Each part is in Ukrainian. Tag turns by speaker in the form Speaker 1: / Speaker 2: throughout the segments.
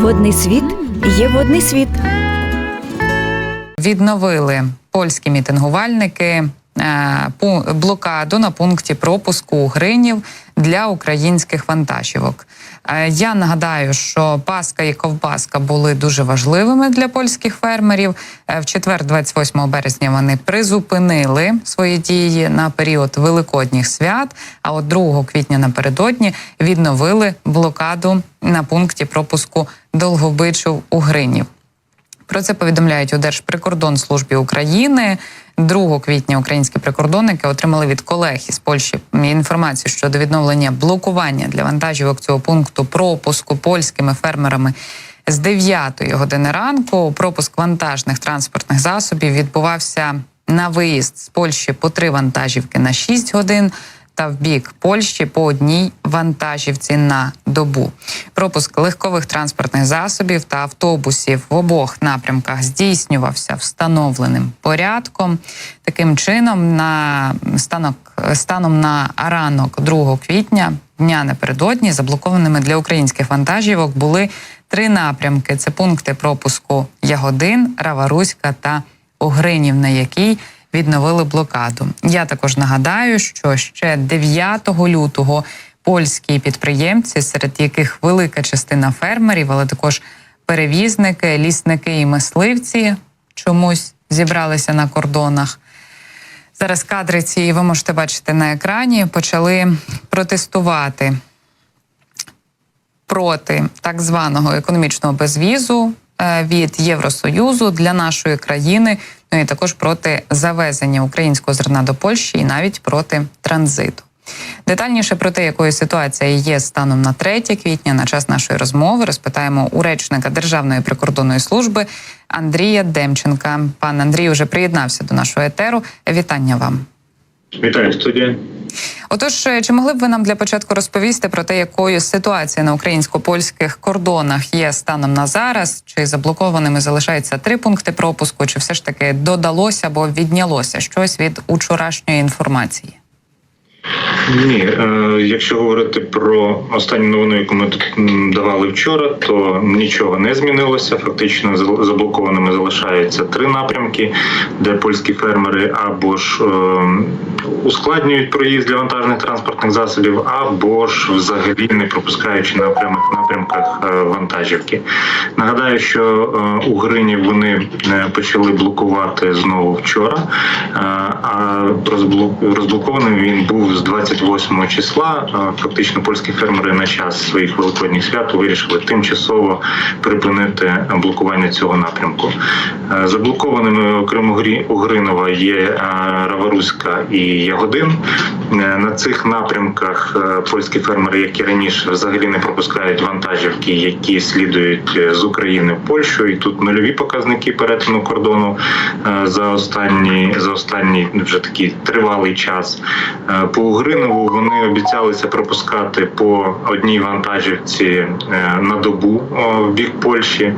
Speaker 1: Водний світ є водний світ.
Speaker 2: Відновили польські мітингувальники блокаду на пункті пропуску Угринів для українських вантажівок. Я нагадаю, що Паска і ковбаска були дуже важливими для польських фермерів. В четвер, 28 березня, вони призупинили свої дії на період великодніх свят, а от 2 квітня напередодні відновили блокаду на пункті пропуску Довгобичів-Угринів. Про це повідомляють у Держприкордонслужбі України. 2 квітня українські прикордонники отримали від колег із Польщі інформацію щодо відновлення блокування для вантажівок цього пункту пропуску польськими фермерами з 9 години ранку. Пропуск вантажних транспортних засобів відбувався на виїзд з Польщі по 3 вантажівки на 6 годин та в бік Польщі по 1 вантажівці на добу. Пропуск легкових транспортних засобів та автобусів в обох напрямках здійснювався встановленим порядком. Таким чином, станом на ранок 2 квітня, дня напередодні, заблокованими для українських вантажівок були 3 напрямки. Це пункти пропуску Ягодин, Рава-Руська та Угринів, на якій відновили блокаду. Я також нагадаю, що ще 9 лютого польські підприємці, серед яких велика частина фермерів, але також перевізники, лісники і мисливці чомусь зібралися на кордонах. Зараз кадри ці ви можете бачити на екрані, почали протестувати проти так званого економічного безвізу від Євросоюзу для нашої країни, ну і також проти завезення українського зерна до Польщі і навіть проти транзиту. Детальніше про те, якою ситуація є станом на 3 квітня, на час нашої розмови розпитаємо у речника Державної прикордонної служби Андрія Демченка. Пан Андрій уже приєднався до нашого етеру. Вітання вам.
Speaker 3: Вітаю, студія.
Speaker 2: Отож, чи могли б ви нам для початку розповісти про те, якою ситуація на українсько-польських кордонах є станом на зараз? Чи заблокованими залишаються 3 пункти пропуску, чи все ж таки додалося або віднялося щось від учорашньої інформації?
Speaker 3: Ні, якщо говорити про останню новину, яку ми тут давали вчора, то нічого не змінилося. Фактично заблокованими залишаються 3 напрямки, де польські фермери або ж ускладнюють проїзд для вантажних транспортних засобів, або ж взагалі не пропускаючи на окремих напрямках вантажівки. Нагадаю, що Угринів вони почали блокувати знову вчора, а розблокованим він був з 28 числа. Фактично польські фермери на час своїх великодніх свят вирішили тимчасово припинити блокування цього напрямку. Заблокованими, окрім Угринова, є Рава-Руська і Ягодин. На цих напрямках польські фермери, як і раніше, взагалі не пропускають вантажівки, які слідують з України в Польщу. І тут нульові показники перетину кордону за останній вже такий тривалий час. По Угринову вони обіцялися пропускати по 1 вантажівці на добу в бік Польщі.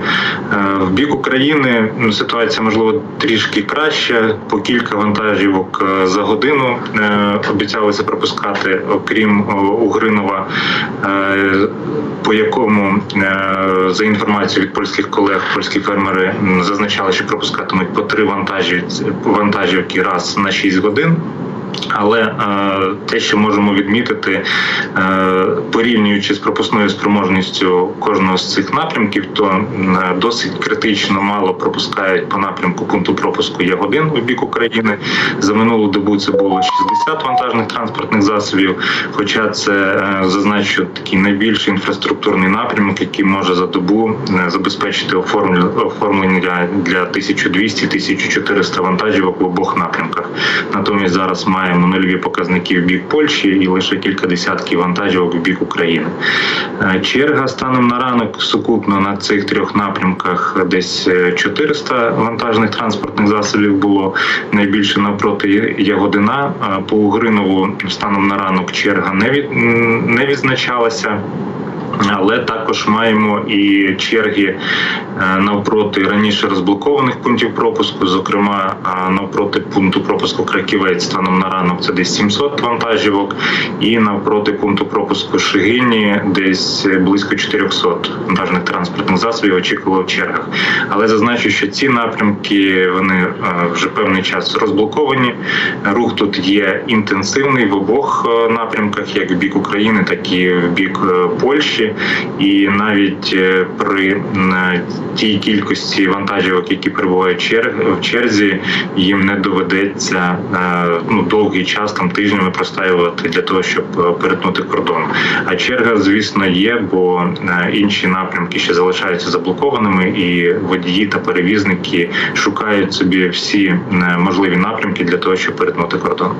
Speaker 3: В бік України ситуація, можливо, трішки краща. По кілька вантажівок за годину обіцялися пропускати, окрім Угринова, по якому, за інформацією від польських колег, польські фермери зазначали, що пропускатимуть по 3 вантажівки раз на 6 годин. Але те, що можемо відмітити, порівнюючи з пропускною спроможністю кожного з цих напрямків, то досить критично мало пропускають по напрямку пункту пропуску Ягодин у бік України. За минулу добу це було 60 вантажних транспортних засобів, хоча це, зазначу, такий найбільший інфраструктурний напрямок, який може за добу забезпечити оформлення для 1200-1400 вантажівок в обох напрямках. Натомість зараз маємо нульові показники в бік Польщі і лише кілька десятків вантажівок в бік України. Черга станом на ранок сукупно на цих 3 напрямках десь 400 вантажних транспортних засобів було, найбільше навпроти Ягодина. По Угринову станом на ранок черга не відзначалася. Але також маємо і черги навпроти раніше розблокованих пунктів пропуску, зокрема навпроти пункту пропуску Краківець станом на ранок це десь 700 вантажівок, і навпроти пункту пропуску Шегині десь близько 400 вантажних транспортних засобів очікувало в чергах. Але зазначу, що ці напрямки вони вже певний час розблоковані. Рух тут є інтенсивний в обох напрямках, як в бік України, так і в бік Польщі. І навіть при тій кількості вантажівок, які перебувають в черзі, їм не доведеться довгий час, там тижнями простаювати для того, щоб перетнути кордон. А черга, звісно, є, бо інші напрямки ще залишаються заблокованими, і водії та перевізники шукають собі всі можливі напрямки для того, щоб перетнути кордон.